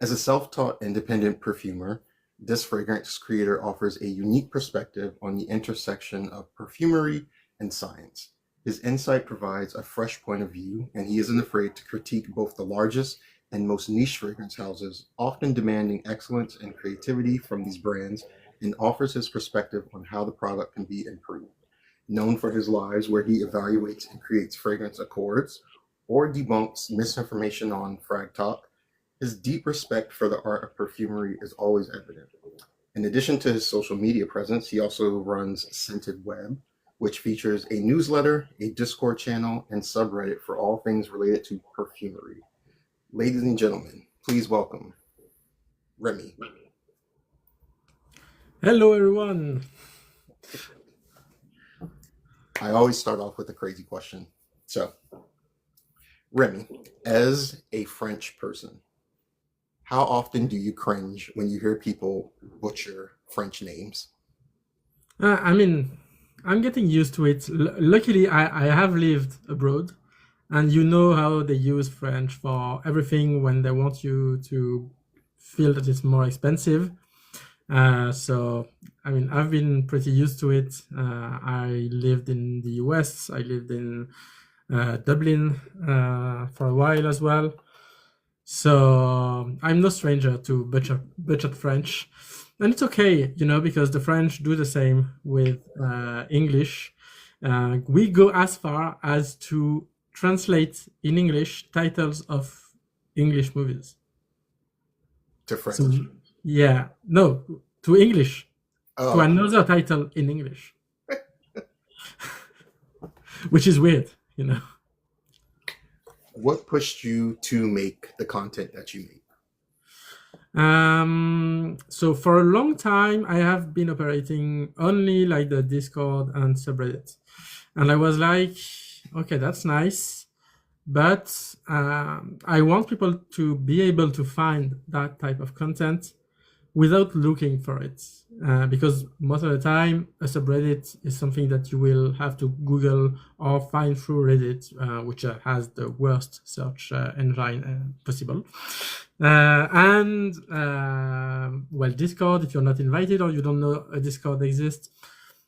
As a self-taught independent perfumer, this fragrance creator offers a unique perspective on the intersection of perfumery and science. His insight provides a fresh point of view, and he isn't afraid to critique both the largest and most niche fragrance houses, often demanding excellence and creativity from these brands, and offers his perspective on how the product can be improved. Known for his lives where he evaluates and creates fragrance accords or debunks misinformation on Frag Talk, his deep respect for the art of perfumery is always evident. In addition to his social media presence, he also runs Scented Web, which features a newsletter, a Discord channel, and subreddit for all things related to perfumery. Ladies and gentlemen, please welcome Remi. Hello, everyone. I always start off with a crazy question. So, Remi, as a French person, how often do you cringe when you hear people butcher French names? I mean, I'm getting used to it. Luckily, I have lived abroad, and you know how they use French for everything when they want you to feel that it's more expensive. So, I mean, I've been pretty used to it. I lived in the US, I lived in Dublin for a while as well. So I'm no stranger to butchered French, and it's okay, because the French do the same with English. We go as far as to translate in English titles of English movies. To French? So yeah, no, to English, to Oh, another title in English, which is weird. what pushed you to make the content that you make? So for a long time, I have been operating only like the Discord and subreddit, and I was like, okay, that's nice, but I want people to be able to find that type of content without looking for it, because most of the time a subreddit is something that you will have to Google or find through Reddit, which has the worst search engine possible. And well, Discord, if you're not invited or you don't know a Discord exists,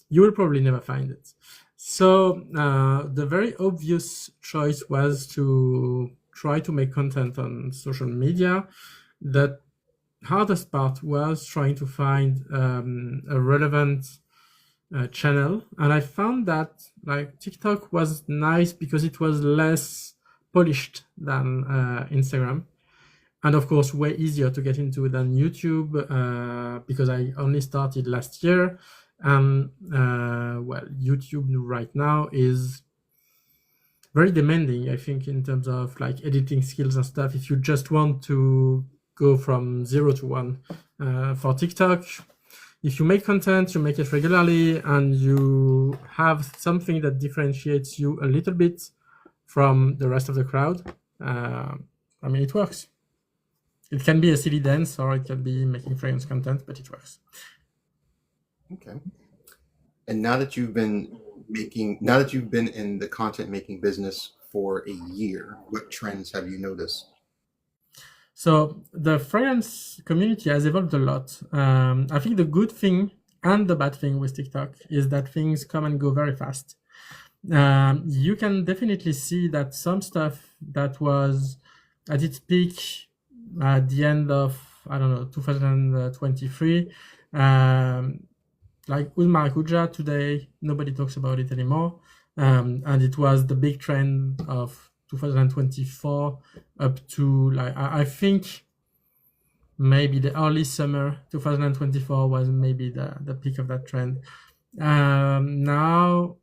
you will probably never find it. So the very obvious choice was to try to make content on social media. The hardest part was trying to find a relevant channel, and I found that like TikTok was nice because it was less polished than Instagram, and of course way easier to get into than YouTube, because I only started last year. Well, YouTube right now is very demanding, I think, in terms of like editing skills and stuff. If you just want to go from 0 to 1, for TikTok, if you make content, you make it regularly, and you have something that differentiates you a little bit from the rest of the crowd, I mean, it works. It can be a silly dance, or it can be making fragrance content, but it works. Okay. And now that you've been in the content making business for a year, what trends have you noticed? So the fragrance community has evolved a lot. I think the good thing and the bad thing with TikTok is that things come and go very fast. You can definitely see that some stuff that was at its peak at the end of, I don't know, 2023, like with Maracuja today, nobody talks about it anymore. And it was the big trend of 2024 up to like, I think maybe the early summer 2024 was maybe the peak of that trend. Now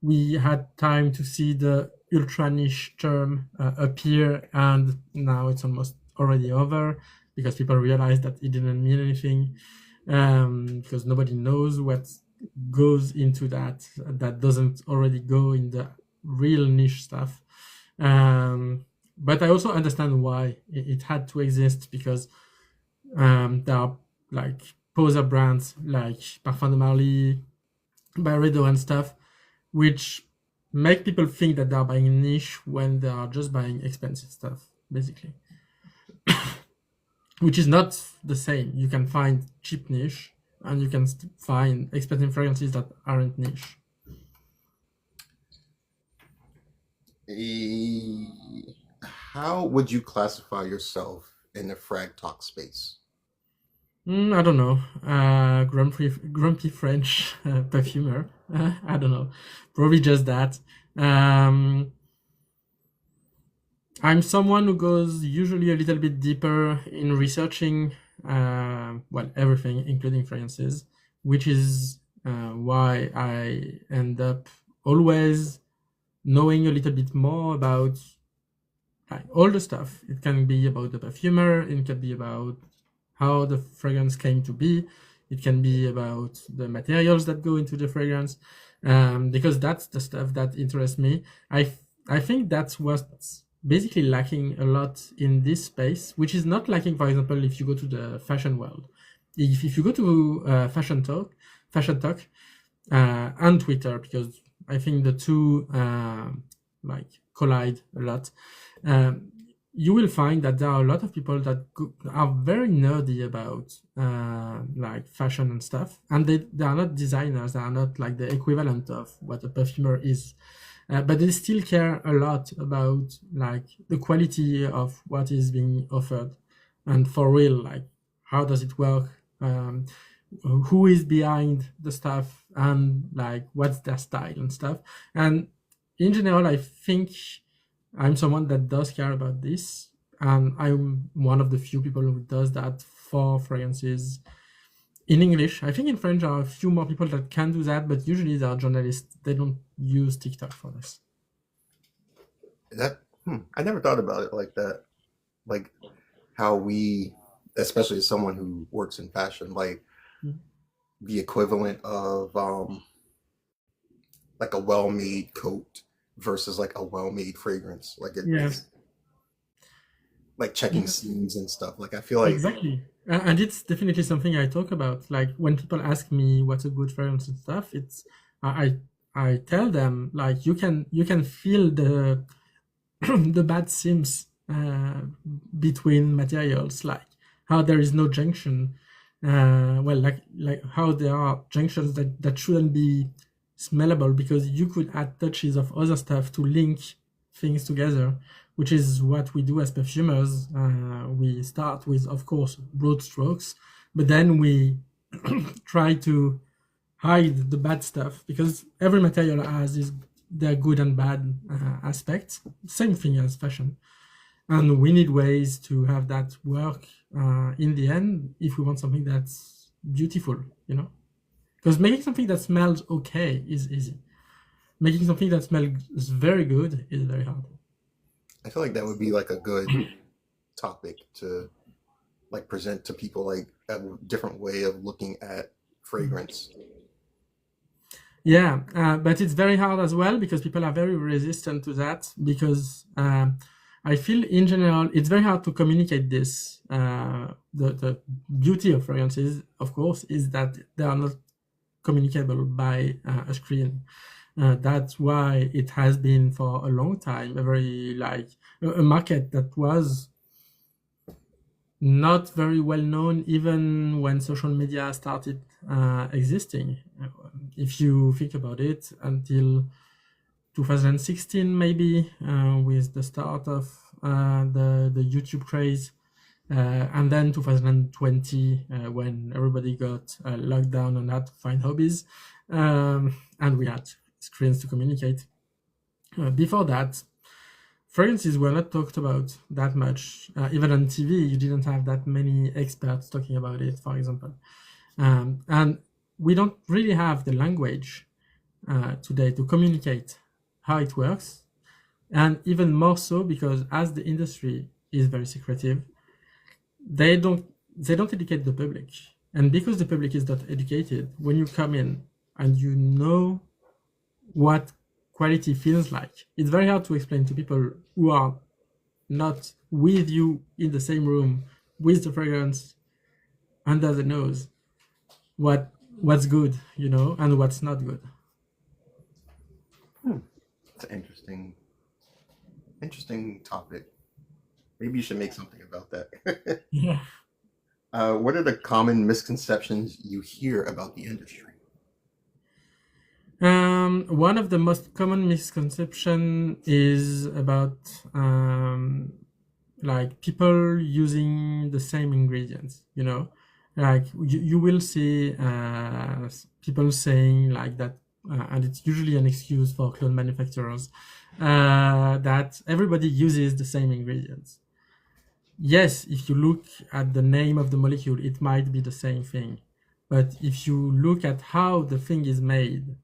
we had time to see the ultra niche term appear, and now it's almost already over because people realized that it didn't mean anything, because nobody knows what goes into that doesn't already go in the real niche stuff. But I also understand why it had to exist, because there are like poser brands like Parfum de Marly, Byredo and stuff, which make people think that they're buying niche when they are just buying expensive stuff, basically. which is not the same. You can find cheap niche, and you can find expensive fragrances that aren't niche. How would you classify yourself in the frag talk space? I don't know. Grumpy French perfumer. I don't know. Probably just that. Um, I'm someone who goes usually a little bit deeper in researching, well, everything, including fragrances, which is why I end up always knowing a little bit more about like, all the stuff. It can be about the perfumer, it can be about how the fragrance came to be, it can be about the materials that go into the fragrance, because that's the stuff that interests me. I think that's what's basically lacking a lot in this space, which is not lacking, for example, if you go to the fashion world. If you go to fashion talk, and Twitter, because I think the two like collide a lot. Um, you will find that there are a lot of people that are very nerdy about like fashion and stuff, and they are not designers. They are not like the equivalent of what a perfumer is, but they still care a lot about like the quality of what is being offered, and for real, like how does it work, who is behind the stuff, and like what's their style and stuff. And in general, I think I'm someone that does care about this, and I'm one of the few people who does that for fragrances in English. I think in French there are a few more people that can do that, but usually they are journalists. They don't use TikTok for this. That I never thought about it like that. Like how we, especially as someone who works in fashion, like Mm. the equivalent of like a well-made coat versus like a well-made fragrance. Like Yeah, it's like checking yeah, seams and stuff. Like I feel like exactly. And it's definitely something I talk about. Like when people ask me what's a good fragrance and stuff, it's I I tell them like you can feel the the bad seams between materials, like how there is no junction. Well, like how there are junctions that shouldn't be smellable because you could add touches of other stuff to link things together, which is what we do as perfumers. We start with, of course, broad strokes, but then we try to hide the bad stuff because every material has their good and bad aspects. Same thing as fashion, and we need ways to have that work in the end if we want something that's beautiful, you know. Because making something that smells okay is easy. Making something that smells very good is very hard. I feel like that would be like a good topic to like present to people, like a different way of looking at fragrance. Yeah, but it's very hard as well because people are very resistant to that because I feel in general it's very hard to communicate this. The beauty of fragrances, of course, is that they are not communicable by a screen. That's why it has been for a long time a very like a market that was not very well known even when social media started existing. If you think about it, until 2016 maybe, with the start of the YouTube craze, and then 2020 when everybody got locked down and had to find hobbies, and we had screens to communicate. Before that, fragrances were not talked about that much. Even on TV, you didn't have that many experts talking about it, for example. And we don't really have the language today to communicate how it works. And even more so because as the industry is very secretive, they don't they don't educate the public. And because the public is not educated, when you come in and you know what quality feels like, it's very hard to explain to people who are not with you in the same room with the fragrance under the nose what's good, and what's not good. Hmm. It's an interesting topic. Maybe you should make something about that. Yeah. What are the common misconceptions you hear about the industry? One of the most common misconception is about like people using the same ingredients, like you will see people saying like that, and it's usually an excuse for clone manufacturers, that everybody uses the same ingredients. Yes, if you look at the name of the molecule, it might be the same thing. But if you look at how the thing is made,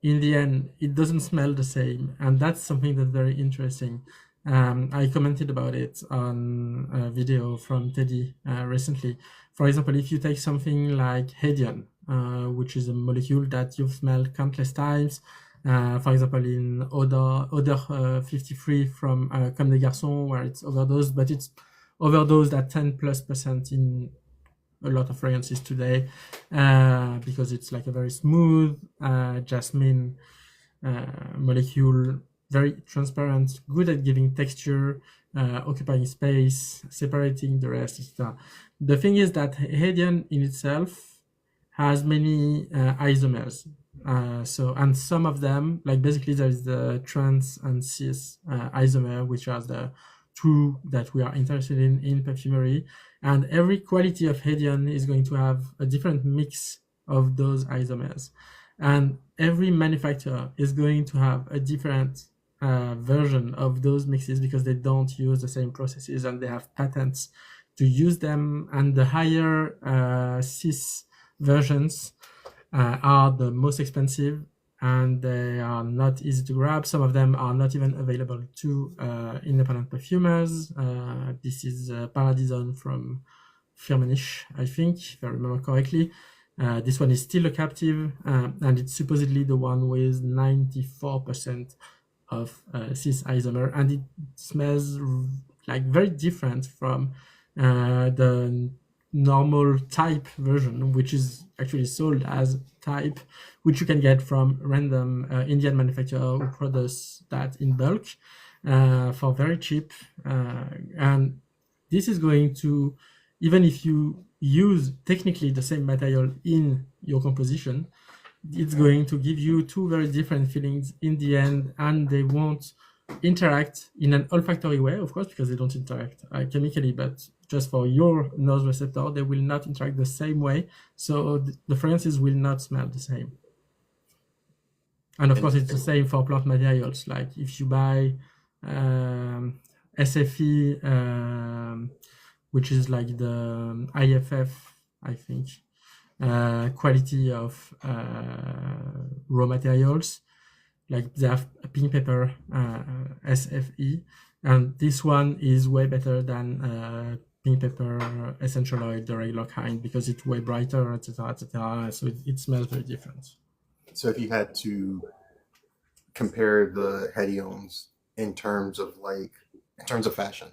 in the end, it doesn't smell the same. And that's something that's very interesting. I commented about it on a video from Teddy recently. For example, if you take something like Hedion, which is a molecule that you've smelled countless times, for example, in Odor 53 from Comme des Garçons, where it's overdosed, but it's overdosed at 10+% in a lot of fragrances today, because it's like a very smooth jasmine molecule, very transparent, good at giving texture, occupying space, separating the rest, etc. The thing is that Hedion in itself has many isomers. And some of them, like basically there is the trans and cis isomer, which are the two that we are interested in perfumery. And every quality of Hedion is going to have a different mix of those isomers. And every manufacturer is going to have a different version of those mixes because they don't use the same processes and they have patents to use them. And the higher cis versions are the most expensive, and they are not easy to grab. Some of them are not even available to independent perfumers. This is Paradison from Firmenich, I think, if I remember correctly. This one is still a captive, and it's supposedly the one with 94% of cis isomer, and it smells like very different from the normal type version, which is actually sold as type, which you can get from random Indian manufacturer who produce that in bulk for very cheap. And this is going to, even if you use technically the same material in your composition, it's going to give you two very different feelings in the end, and they won't interact in an olfactory way, of course, because they don't interact chemically, but just for your nose receptor, they will not interact the same way. So the fragrances will not smell the same. And of course, it's the same for plant materials. Like if you buy SFE, which is like the IFF, I think, quality of raw materials, like they have pink pepper SFE, and this one is way better than pink pepper essential oil, the regular kind, because it's way brighter, etc., etc. So it smells very different. So if you had to compare the Hedions in terms of fashion,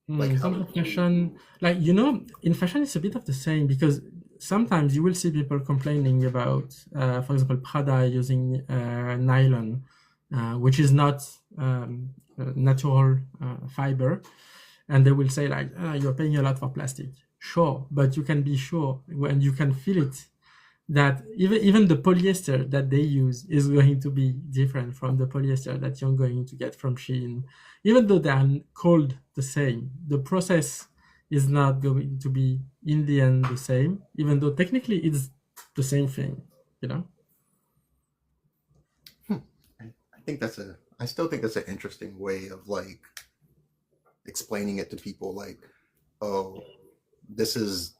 like In how terms of fashion, like in fashion it's a bit of the same, because sometimes you will see people complaining about, for example, Prada using nylon, which is not natural fiber, and they will say like, you're paying a lot for plastic. Sure, but you can be sure when you can feel it that even the polyester that they use is going to be different from the polyester that you're going to get from Shein. Even though they are called the same, the process is not going to be in the end the same, even though technically it's the same thing, I still think that's an interesting way of like explaining it to people, like, oh, this is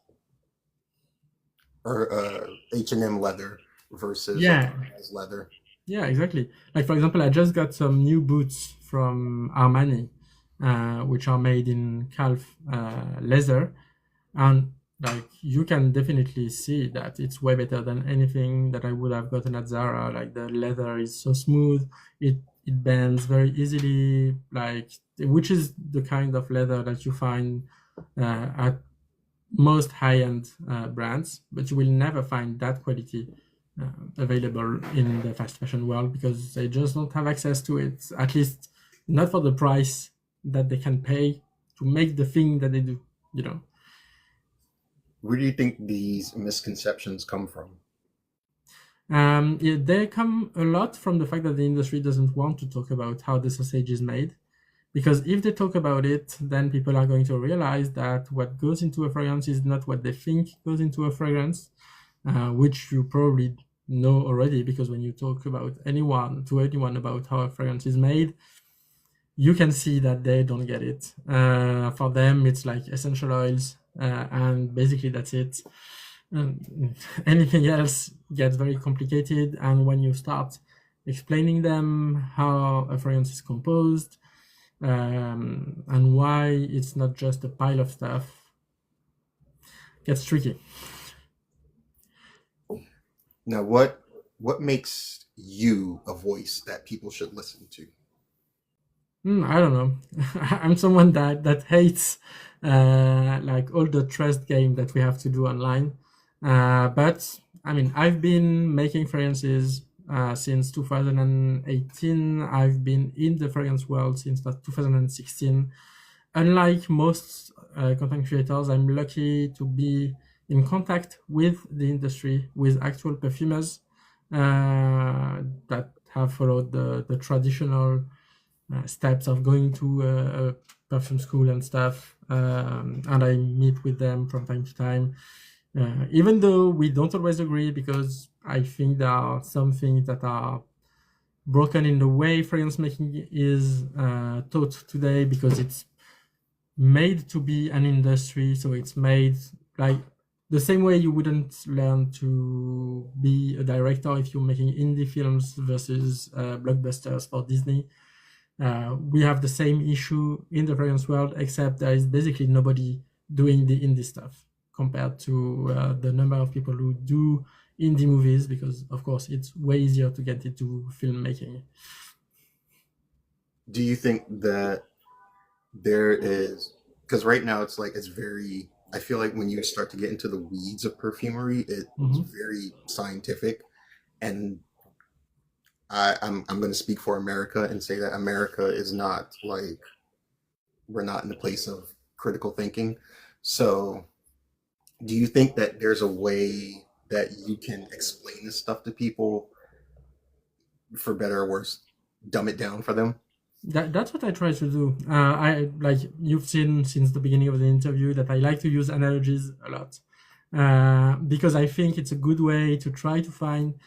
H&M leather versus Yeah, leather. yeah, exactly. Like for example, I just got some new boots from Armani, which are made in calf leather, and like you can definitely see that it's way better than anything that I would have gotten at Zara. Like the leather is so smooth, it bends very easily, like, which is the kind of leather that you find at most high-end brands, but you will never find that quality available in the fast fashion world because they just don't have access to it, at least not for the price that they can pay to make the thing that they do. Where do you think these misconceptions come from? Yeah, they come a lot from the fact that the industry doesn't want to talk about how the sausage is made. Because if they talk about it, then people are going to realize that what goes into a fragrance is not what they think goes into a fragrance, which you probably know already, because when you talk about anyone about how a fragrance is made, you can see that they don't get it. For them, it's like essential oils, and basically that's it. Anything else gets very complicated, and when you start explaining them how a fragrance is composed, and why it's not just a pile of stuff, gets tricky. Now, what makes you a voice that people should listen to? I don't know. I'm someone that hates like all the trust game that we have to do online. But I mean, I've been making fragrances since 2018. I've been in the fragrance world since 2016. Unlike most content creators, I'm lucky to be in contact with the industry, with actual perfumers that have followed the traditional steps of going to a perfume school and stuff. And I meet with them from time to time, even though we don't always agree, because I think there are some things that are broken in the way fragrance making is taught today, because it's made to be an industry. So it's made like the same way you wouldn't learn to be a director if you're making indie films versus blockbusters for Disney. We have the same issue in the fragrance world, except there is basically nobody doing the indie stuff compared to the number of people who do indie movies, because of course it's way easier to get into filmmaking. Do you think that there is, because right now it's like it's very, I feel like when you start to get into the weeds of perfumery, it's Mhm. very scientific, and I'm going to speak for America and say that America is not like, we're not in the place of critical thinking. So do you think that there's a way that you can explain this stuff to people, for better or worse, dumb it down for them? That's what I try to do. I like you've seen since the beginning of the interview that I like to use analogies a lot, because I think it's a good way to try to find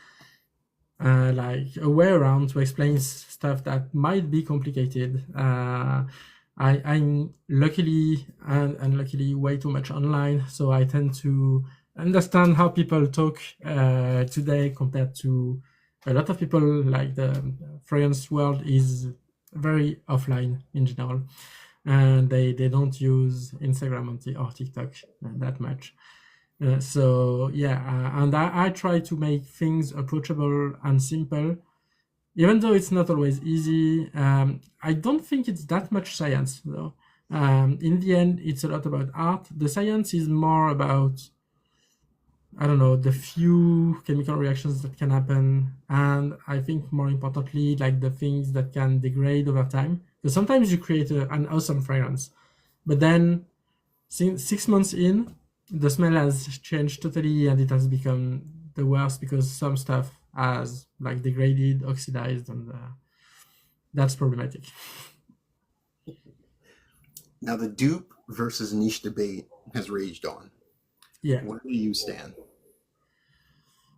like a way around to explain stuff that might be complicated. I'm luckily and unluckily way too much online, so I tend to understand how people talk today compared to a lot of people. Like the France world is very offline in general, and they don't use Instagram or TikTok that much. So yeah, and I try to make things approachable and simple, even though it's not always easy. I don't think it's that much science though. In the end, it's a lot about art. The science is more about, I don't know, the few chemical reactions that can happen, and I think more importantly, like the things that can degrade over time. Because sometimes you create an awesome fragrance, but then 6 months in, the smell has changed totally, and it has become the worst because some stuff has like degraded, oxidized, and that's problematic. Now, the dupe versus niche debate has raged on. Yeah, Where do you stand?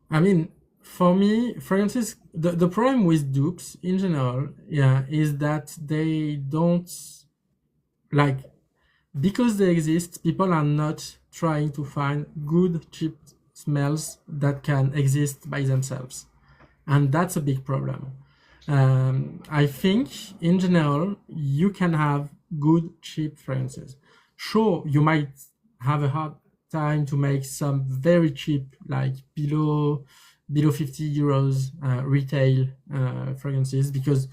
I mean, for me, fragrances. The problem with dupes in general, yeah, is that they don't like, because they exist. People are not trying to find good, cheap smells that can exist by themselves, and that's a big problem. I think in general you can have good cheap fragrances. Sure, you might have a hard time to make some very cheap, like below 50 euros retail fragrances, because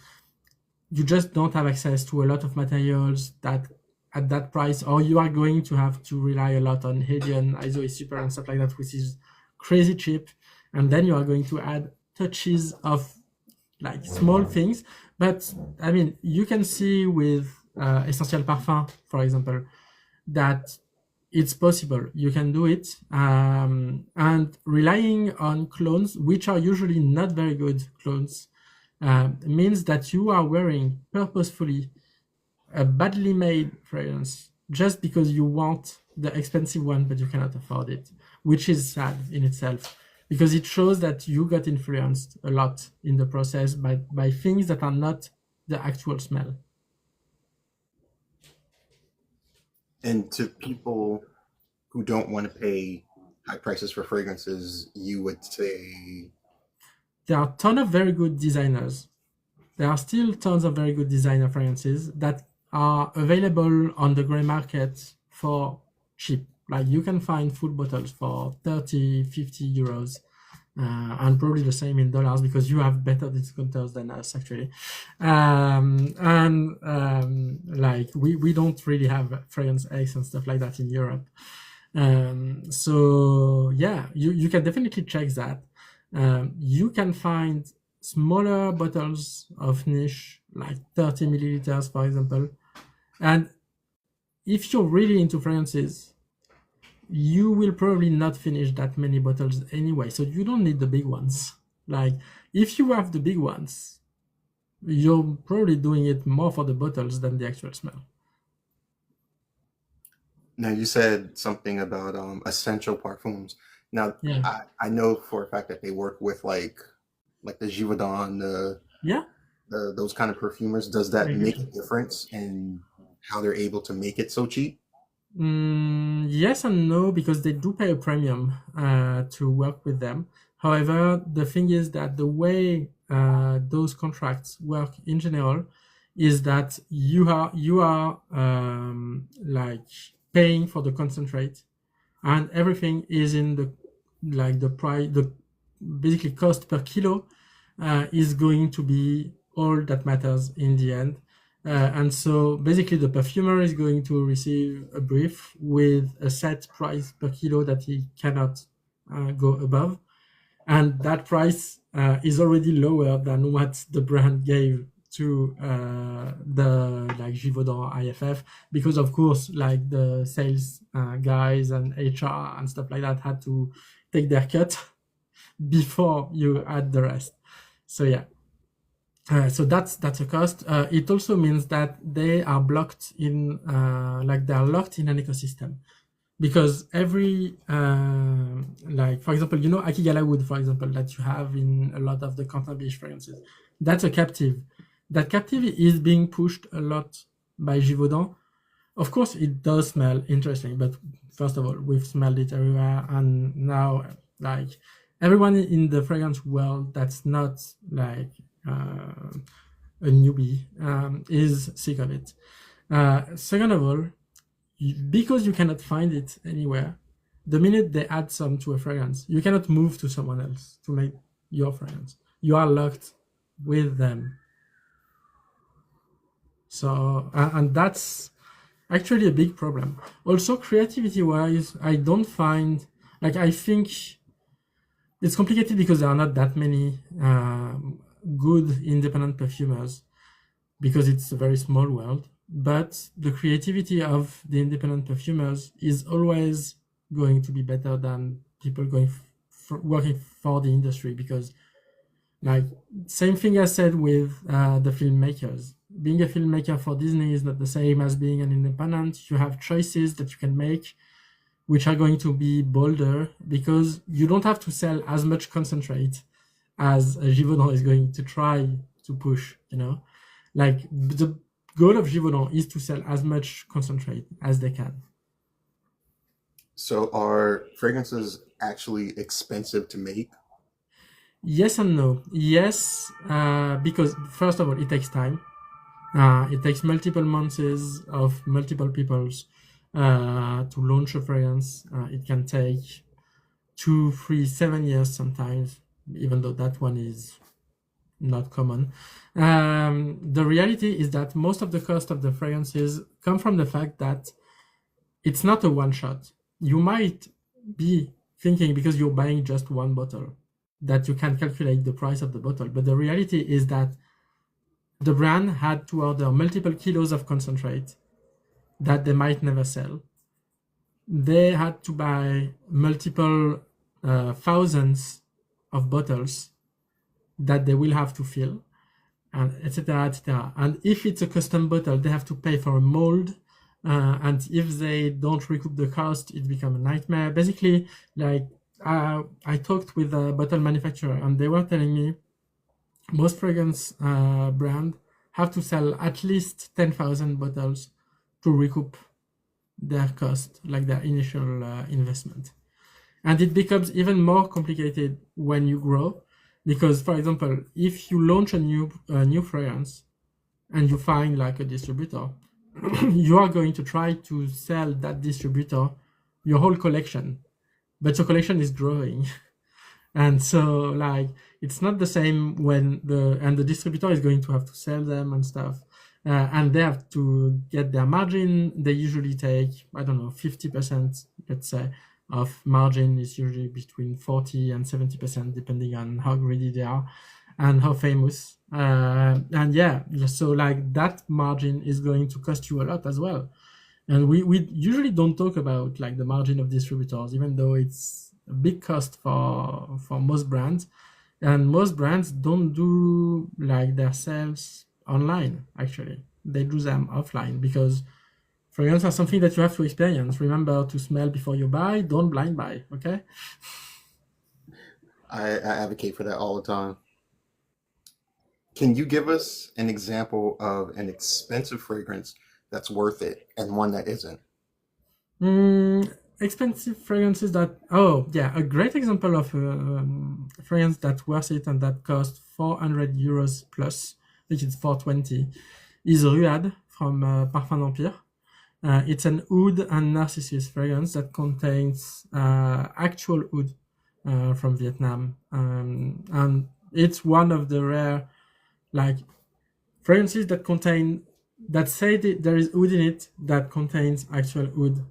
you just don't have access to a lot of materials that at that price, or you are going to have to rely a lot on Hedion, ISO Super, and stuff like that, which is crazy cheap. And then you are going to add touches of like small things. But I mean, you can see with Essential Parfum, for example, that it's possible. You can do it. And relying on clones, which are usually not very good clones, means that you are wearing purposefully a badly made fragrance just because you want the expensive one, but you cannot afford it, which is sad in itself because it shows that you got influenced a lot in the process by things that are not the actual smell. And to people who don't want to pay high prices for fragrances, you would say, There are a ton of very good designers. There are still tons of very good designer fragrances that are available on the gray market for cheap. Like you can find full bottles for 30, 50 euros. And probably the same in dollars because you have better discounters than us actually. Like we don't really have fragrance X and stuff like that in Europe. So yeah, you can definitely check that. You can find smaller bottles of niche, like 30 milliliters, for example. And if you're really into fragrances, you will probably not finish that many bottles anyway. So you don't need the big ones. Like if you have the big ones, you're probably doing it more for the bottles than the actual smell. now you said something about essential parfums. Now, Yeah. I know for a fact that they work with like the Givaudan, Yeah. those kind of perfumers. Does that Very make good. a difference in how they're able to make it so cheap? Yes and no, because they do pay a premium to work with them. However, the thing is that the way those contracts work in general is that you are like paying for the concentrate, and everything is in the price, the basically cost per kilo is going to be all that matters in the end. And so basically the perfumer is going to receive a brief with a set price per kilo that he cannot go above. And that price is already lower than what the brand gave to the like Givaudan IFF, because of course like the sales guys and HR and stuff like that had to take their cut before you add the rest. So yeah. So that's a cost. It also means that they are blocked in like they are locked in an ecosystem, because every like for example, you know, Akigala wood, for example, that you have in a lot of the Quentin Biche fragrances, that's a captive. That captive is being pushed a lot by Givaudan. Of course, it does smell interesting, but first of all, we've smelled it everywhere, and now like everyone in the fragrance world that's not like a newbie is sick of it. Second of all, because you cannot find it anywhere, the minute they add some to a fragrance, you cannot move to someone else to make your fragrance. You are locked with them. So, and that's actually a big problem. Also, creativity wise, I don't find, like, I think it's complicated because there are not that many good independent perfumers, because it's a very small world. But the creativity of the independent perfumers is always going to be better than people working for the industry, because like same thing I said with the filmmakers. Being a filmmaker for Disney is not the same as being an independent. You have choices that you can make, which are going to be bolder, because you don't have to sell as much concentrate as Givaudan is going to try to push. You know, like the goal of Givaudan is to sell as much concentrate as they can. So are fragrances actually expensive to make? Yes and no. Yes, because first of all, it takes time. It takes multiple months of multiple peoples to launch a fragrance. It can take 2, 3, 7 years sometimes, even though that one is not common. The reality is that most of the cost of the fragrances come from the fact that it's not a one shot. You might be thinking, because you're buying just one bottle, that you can calculate the price of the bottle. But the reality is that the brand had to order multiple kilos of concentrate that they might never sell. they had to buy multiple thousands of bottles that they will have to fill, and etc., etc. And if it's a custom bottle, they have to pay for a mold, and if they don't recoup the cost, it becomes a nightmare. Basically, like I talked with a bottle manufacturer, and they were telling me most fragrance brand have to sell at least 10,000 bottles to recoup their cost, like their initial investment. And it becomes even more complicated when you grow, because, for example, if you launch a new fragrance and you find like a distributor, you are going to try to sell that distributor your whole collection, but your collection is growing. And so, like, it's not the same when the distributor is going to have to sell them and stuff, and they have to get their margin. They usually take, I don't know, 50%, let's say, of margin. Is usually between 40 and 70%, depending on how greedy they are and how famous. And yeah, so like that margin is going to cost you a lot as well. And we usually don't talk about like the margin of distributors, even though it's a big cost for most brands. And most brands don't do like their sales online, actually. They do them offline, because fragrance are something that you have to experience. Remember to smell before you buy. Don't blind buy, okay? I advocate for that all the time. Can you give us an example of an expensive fragrance that's worth it and one that isn't? Expensive fragrances that, oh yeah, a great example of fragrance that's worth it and that costs 400 euros plus, I think it's 420, is Ruade from Parfum d'Empire. It's an oud and narcissus fragrance that contains actual oud from Vietnam, and it's one of the rare like fragrances that say that there is oud in it, that contains actual oud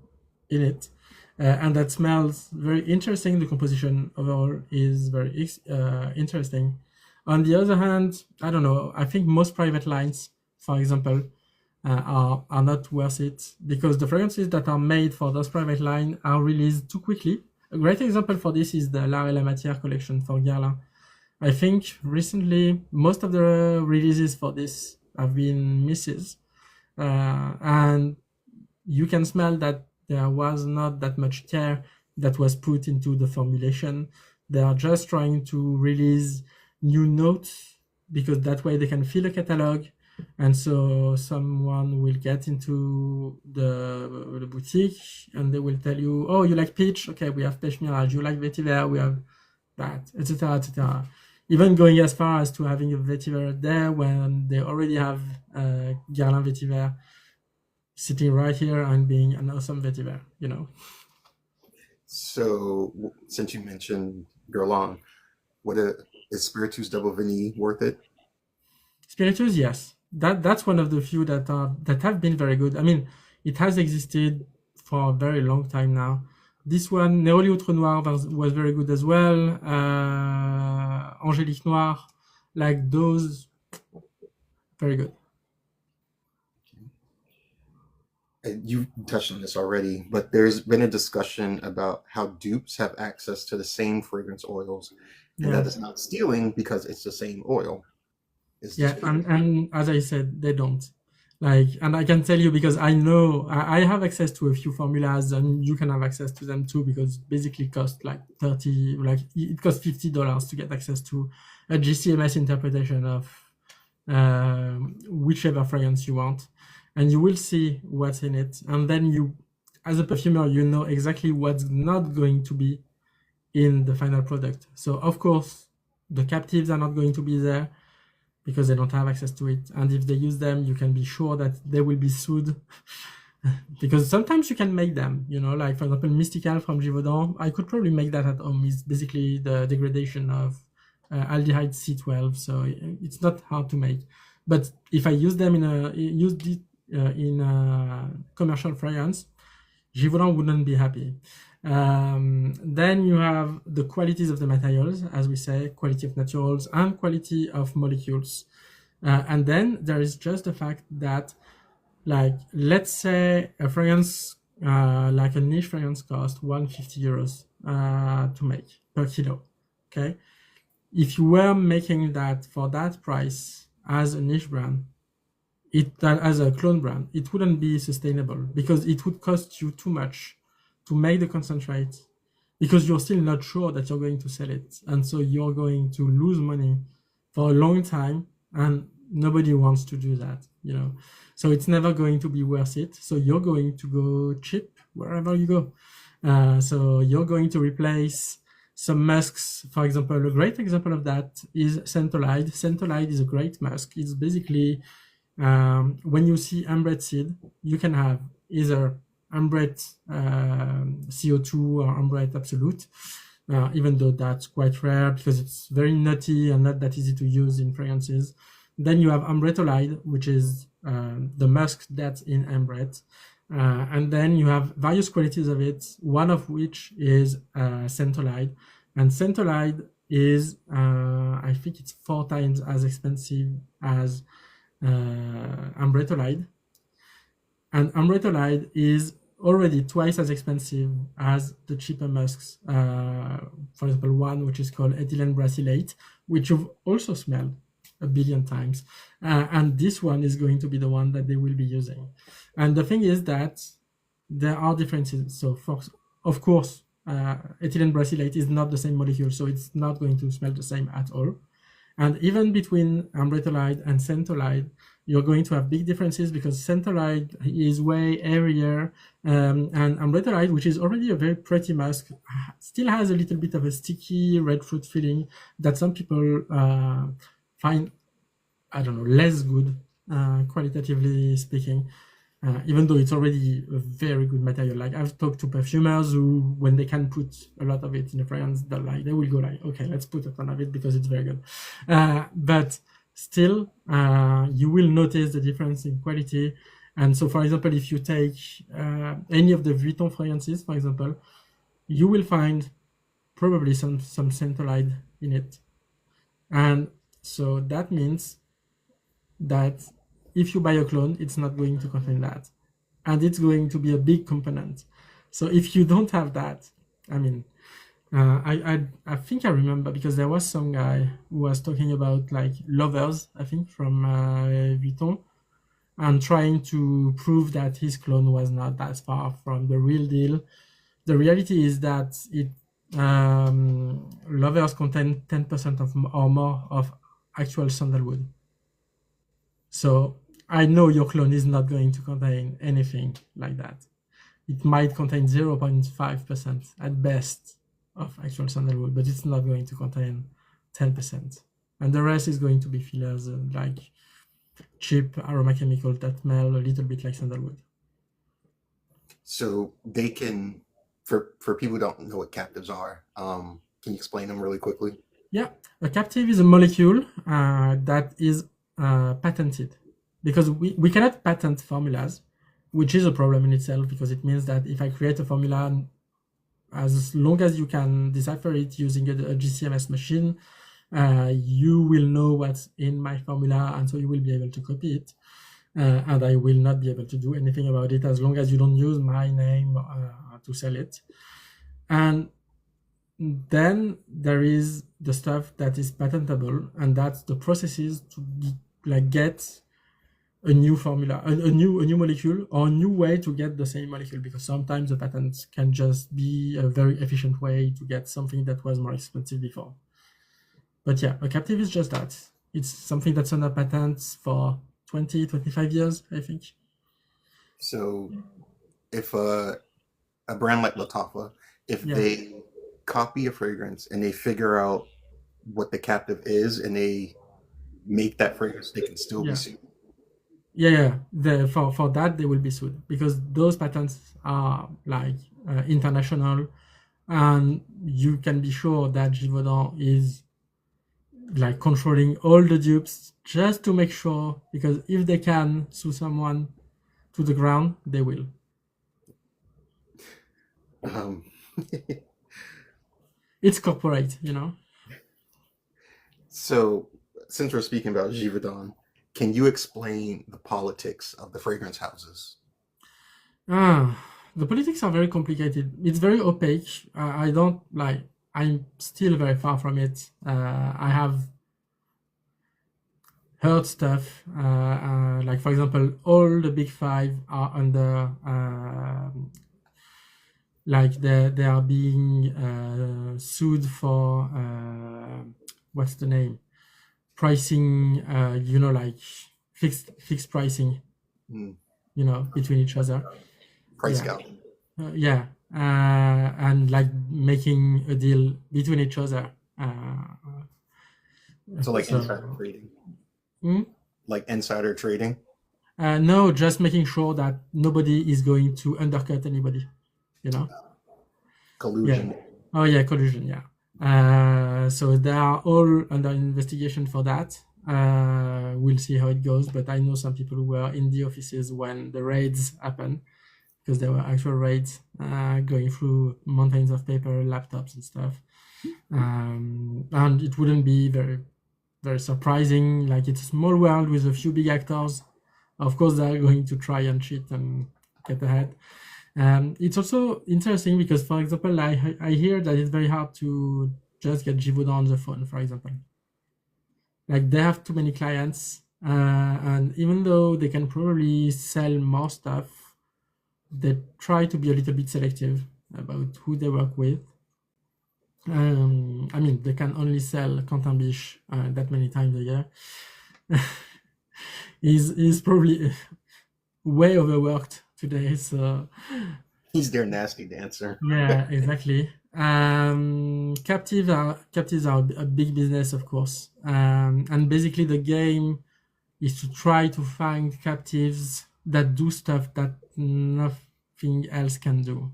in it, and that smells very interesting. The composition overall is very interesting. On the other hand, I don't know, I think most private lines, for example, are not worth it, because the fragrances that are made for those private line are released too quickly. A great example for this is the L'Art et la Matière collection for Guerlain. I think recently most of the releases for this have been misses, and you can smell that there was not that much care that was put into the formulation. They are just trying to release new notes, because that way they can fill a catalog. And so someone will get into the boutique and they will tell you, oh, you like peach? Okay, we have pêche mirage. You like vetiver? We have that, etc., etc. Even going as far as to having a vetiver there when they already have Guerlain vetiver sitting right here and being an awesome vetiver, you know. So, since you mentioned Guerlain, is Spiritus Double Vanille worth it? Spiritus, yes. That's one of the few that have been very good. I mean, it has existed for a very long time now. This one, Neroli Outre Noir, was very good as well. Angélique Noir, like those, very good. You touched on this already, but there's been a discussion about how dupes have access to the same fragrance oils, and Yeah. that is not stealing because it's the same oil. It's Yeah, just and as I said, they don't. Like, and I can tell you because I know I have access to a few formulas, and you can have access to them too, because basically cost like 30, like it costs $50 to get access to a GCMS interpretation of whichever fragrance you want, and you will see what's in it, and then you, as a perfumer, you know exactly what's not going to be in the final product. So of course, the captives are not going to be there, because they don't have access to it. And if they use them, you can be sure that they will be sued. Because sometimes you can make them, you know, like for example, Mystical from Givaudan, I could probably make that at home. It's basically the degradation of aldehyde C12, so it's not hard to make. But if I use them in a commercial fragrance, Givaudan wouldn't be happy. Then you have the qualities of the materials, as we say, quality of naturals and quality of molecules. And then there is just the fact that, like, let's say a fragrance like a niche fragrance costs 150 euros to make per kilo. Okay, if you were making that for that price as a niche brand, as a clone brand, it wouldn't be sustainable because it would cost you too much to make the concentrate because you're still not sure that you're going to sell it, and so you're going to lose money for a long time, and nobody wants to do that. So it's never going to be worth it. So you're going to go cheap wherever you go. So you're going to replace some musks. For example, a great example of that is Centolide. Centolide is a great musk. It's basically when you see ambret seed, you can have either ambret CO2 or ambret absolute, even though that's quite rare because it's very nutty and not that easy to use in fragrances. Then you have ambretolide, which is the musk that's in ambret. And then you have various qualities of it, one of which is Centolide. And Centolide is, I think it's 4 times as expensive as ambretolide. And ambretolide is already twice as expensive as the cheaper musks. For example, one which is called ethylene brassylate, which you've also smelled a billion times. And this one is going to be the one that they will be using. And the thing is that there are differences. So, of course, ethylene brassylate is not the same molecule, so it's not going to smell the same at all. And even between ambretolide and Centolide, you're going to have big differences because Centolide is way airier, and ambretolide, which is already a very pretty musk, still has a little bit of a sticky red fruit feeling that some people find, I don't know, less good, qualitatively speaking. Even though it's already a very good material. Like I've talked to perfumers who, when they can put a lot of it in a fragrance, they will go like, okay, let's put a ton of it because it's very good. But still, you will notice the difference in quality. And so, for example, if you take any of the Vuitton fragrances, for example, you will find probably some Centolide in it. And so that means that if you buy a clone, it's not going to contain that. And it's going to be a big component. So if you don't have that, I mean, I think I remember because there was some guy who was talking about like Lovers, I think, from Vuitton, and trying to prove that his clone was not that far from the real deal. The reality is that Lovers contain 10% or more of actual sandalwood. So I know your clone is not going to contain anything like that. It might contain 0.5% at best of actual sandalwood, but it's not going to contain 10%. And the rest is going to be fillers like cheap aroma chemicals that smell a little bit like sandalwood. So they can, for people who don't know what captives are, can you explain them really quickly? Yeah, a captive is a molecule that is patented, because we cannot patent formulas, which is a problem in itself, because it means that if I create a formula, as long as you can decipher it using a GCMS machine, you will know what's in my formula, and so you will be able to copy it, and I will not be able to do anything about it as long as you don't use my name to sell it. And then there is the stuff that is patentable, and that's the processes to get a new formula, a new molecule, or a new way to get the same molecule, because sometimes the patents can just be a very efficient way to get something that was more expensive before. But yeah, a captive is just that. It's something that's under patents for 20, 25 years, I think. So if a brand like Latafa, if they copy a fragrance and they figure out what the captive is and they make that fragrance, they can still be sued. For that they will be sued, because those patents are like international, and you can be sure that Givaudan is like controlling all the dupes just to make sure, because if they can sue someone to the ground, they will. It's corporate, So, since we're speaking about Givaudan, can you explain the politics of the fragrance houses? The politics are very complicated. It's very opaque. I don't like. I'm still very far from it. I have heard stuff like, for example, all the big five are under like they are being sued for what's the name, pricing, like fixed pricing, between each other. Price Yeah. gouging. Yeah, and like making a deal between each other. So like insider trading. Like insider trading. No, just making sure that nobody is going to undercut anybody. Collusion. Yeah. Oh yeah, collusion. Yeah. So they are all under investigation for that. We'll see how it goes. But I know some people who were in the offices when the raids happened, because there were actual raids going through mountains of paper, laptops, and stuff. And it wouldn't be very, very surprising. Like, it's a small world with a few big actors. Of course, they're going to try and cheat and get ahead. It's also interesting because, for example, I hear that it's very hard to just get Givaudan on the phone, for example. Like, they have too many clients, and even though they can probably sell more stuff, they try to be a little bit selective about who they work with. I mean, they can only sell Quentin Biche that many times a year. He's probably way overworked today, so He's their nasty dancer. yeah, exactly. Captives are a big business, of course, and basically the game is to try to find captives that do stuff that nothing else can do.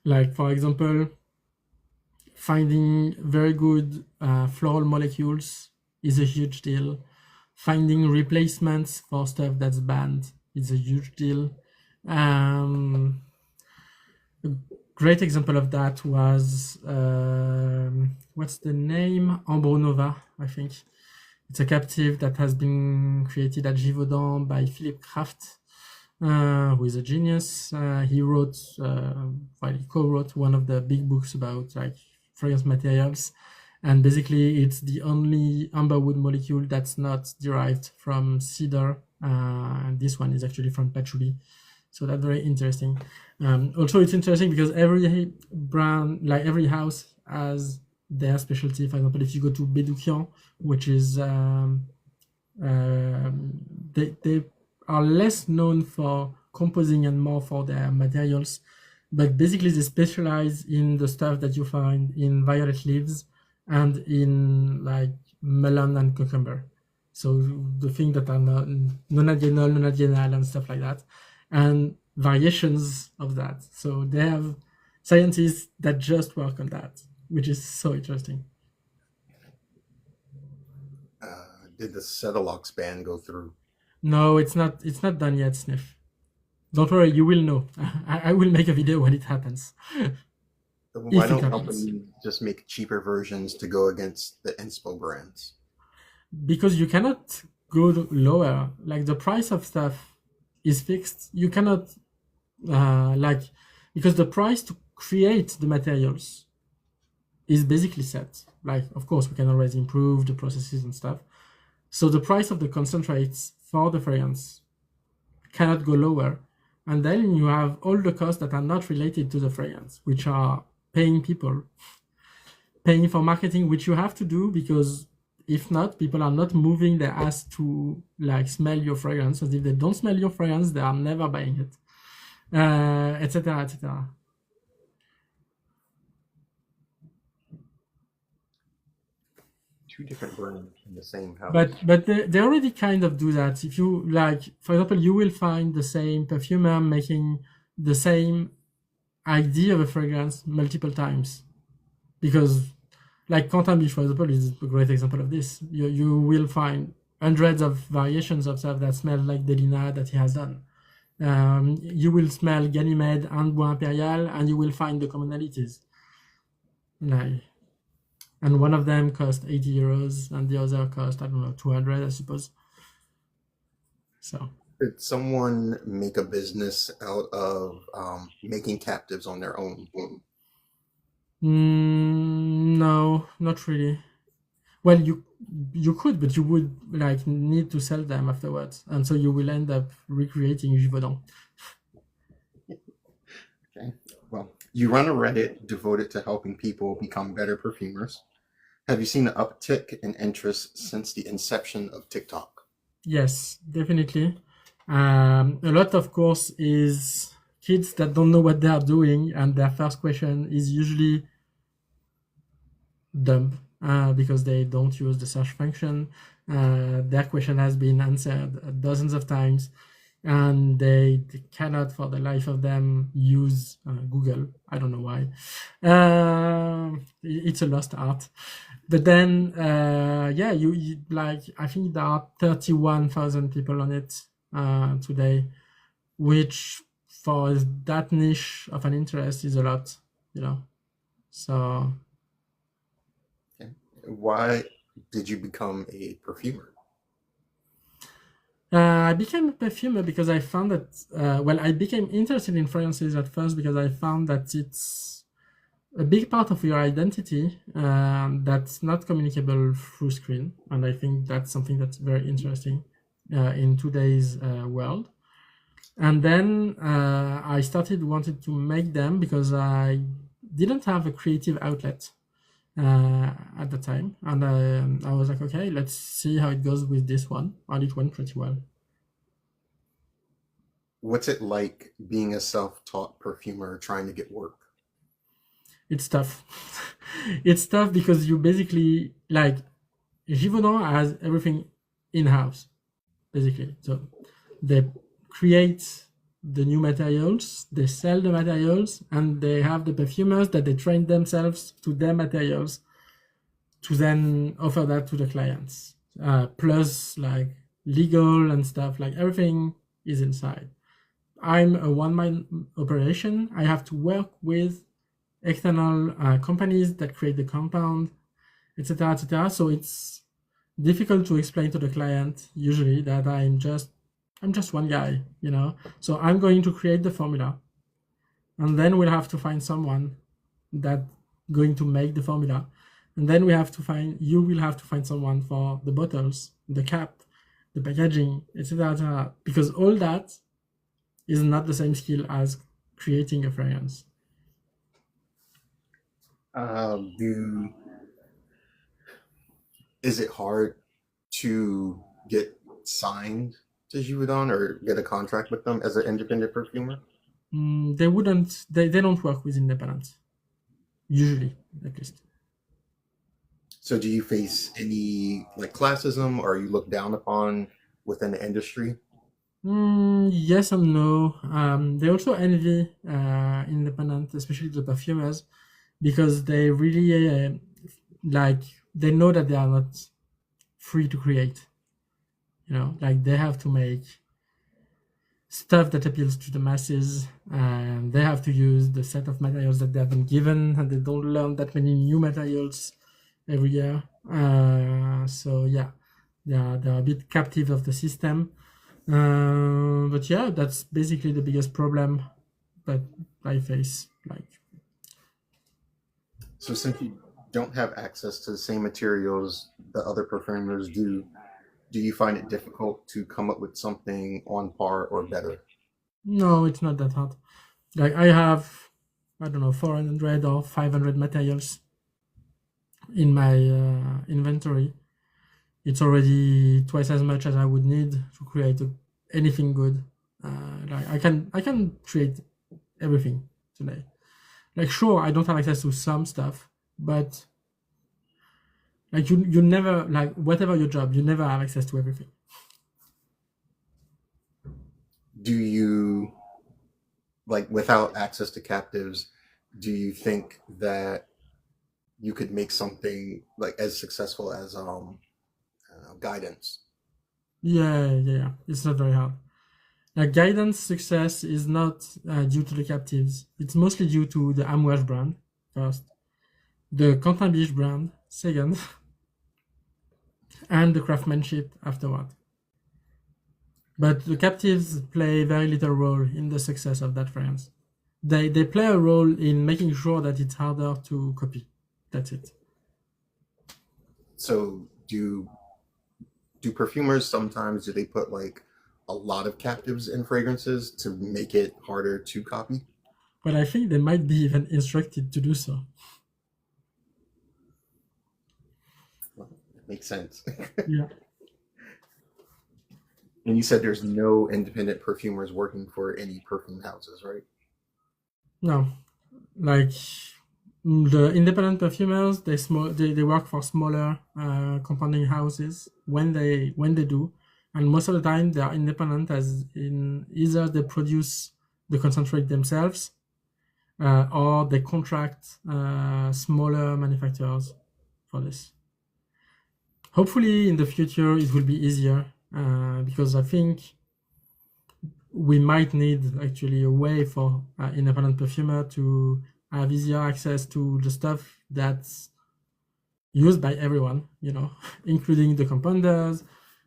Like, for example, finding very good floral molecules is a huge deal. Finding replacements for stuff that's banned is a huge deal. A great example of that was what's the name? Ambronova, I think. It's a captive that has been created at Givaudan by Philip Kraft, who is a genius. He co-wrote one of the big books about like fragrance materials, and basically it's the only amberwood molecule that's not derived from cedar, and this one is actually from patchouli, so that's very interesting. Also, it's interesting because every brand, like every house, has their specialty. For example, if you go to Bedoukian, which is they are less known for composing and more for their materials, but basically they specialize in the stuff that you find in violet leaves and in like melon and cucumber. So the things that are nonadienol, and stuff like that, and variations of that. So they have scientists that just work on that, which is so interesting. Did the Cetilox ban go through? No, it's not done yet, Sniff. Don't worry, you will know. I will make a video when it happens. Why don't companies just make cheaper versions to go against the inspo brands? Because you cannot go lower. Like, the price of stuff is fixed. You cannot because the price to create the materials is basically set. Like, of course, we can always improve the processes and stuff. So the price of the concentrates for the fragrance cannot go lower. And then you have all the costs that are not related to the fragrance, which are paying people, paying for marketing, which you have to do, because if not, people are not moving their ass to like smell your fragrance. And if they don't smell your fragrance, they are never buying it, etc., etc. Two different brands in the same house. But they already kind of do that. If you like, for example, you will find the same perfumer making the same idea of a fragrance multiple times, because like Quentin Biche, for example, is a great example of this. You will find hundreds of variations of stuff that smell like Delina that he has done. You will smell Ganymede and Bois Impérial, and you will find the commonalities. Like, and one of them cost 80 euros, and the other cost, I don't know, 200, I suppose. So Could someone make a business out of making captives on their own? No, not really. Well, you could, but you would like need to sell them afterwards, and so you will end up recreating Givaudan. Okay. Well, you run a Reddit devoted to helping people become better perfumers. Have you seen an uptick in interest since the inception of TikTok? Yes, definitely. A lot, of course, is kids that don't know what they are doing, and their first question is usually dumb because they don't use the search function. Their question has been answered dozens of times, and they cannot, for the life of them, use Google. I don't know why. It's a lost art. But then, yeah, you like. I think there are 31,000 people on it today, which for that niche of an interest is a lot, you know. So Okay. Why did you become a perfumer? I became a perfumer because I found that, well, I became interested in fragrances at first because I found that it's a big part of your identity that's not communicable through screen. And I think that's something that's very interesting in today's world. And then I started wanting to make them because I didn't have a creative outlet at the time. And I was like, okay, let's see how it goes with this one. And it went pretty well. What's it like being a self-taught perfumer trying to get work? It's tough. It's tough because you basically like Givaudan has everything in house, basically. So they create the new materials, they sell the materials, and they have the perfumers that they train themselves to their materials to then offer that to the clients. Plus, like legal and stuff, like everything is inside. I'm a one-man operation. I have to work with external companies that create the compound, etc., etc. So it's difficult to explain to the client usually that I'm just one guy, you know. So I'm going to create the formula, and then we'll have to find someone that going to make the formula, and then you will have to find someone for the bottles, the cap, the packaging, etc., etc. Because all that is not the same skill as creating a fragrance. Do Is it hard to get signed to Givaudan or get a contract with them as an independent perfumer? They don't work with independents, usually, at least. So do you face any like classism or are you looked down upon within the industry? Yes and no. They also envy independent, especially the perfumers, because they really like they know that they are not free to create. You know, like they have to make stuff that appeals to the masses, and they have to use the set of materials that they have been given, and they don't learn that many new materials every year. So yeah, they are a bit captive of the system. But yeah, that's basically the biggest problem that I face. Like, So since you don't have access to the same materials that other perfumers do you find it difficult to come up with something on par or better? no, it's not that hard. Like I have, I don't know, 400 or 500 materials in my inventory. It's already twice as much as I would need to create anything good. Like I can create everything today. Like sure, I don't have access to some stuff, but like you never like whatever your job, you never have access to everything. Do you like without access to captives, do you think that you could make something like as successful as guidance? Yeah, yeah, yeah. It's not very hard. Like guidance success is not due to the captives. It's mostly due to the Amouage brand first, the Quentin Biche brand second, and the craftsmanship afterward. But the captives play very little role in the success of that fragrance. They play a role in making sure that it's harder to copy. That's it. So do perfumers sometimes do they put like a lot of captives in fragrances to make it harder to copy? But I think they might be even instructed to do so. Well, it makes sense. Yeah. And you said there's no independent perfumers working for any perfume houses, right? No, like the independent perfumers, they work for smaller compounding houses when they do, and most of the time they are independent, as in either they produce the concentrate themselves or they contract smaller manufacturers for this. Hopefully, in the future, it will be easier because I think we might need actually a way for independent perfumer to have easier access to the stuff that's used by everyone, including the compounders,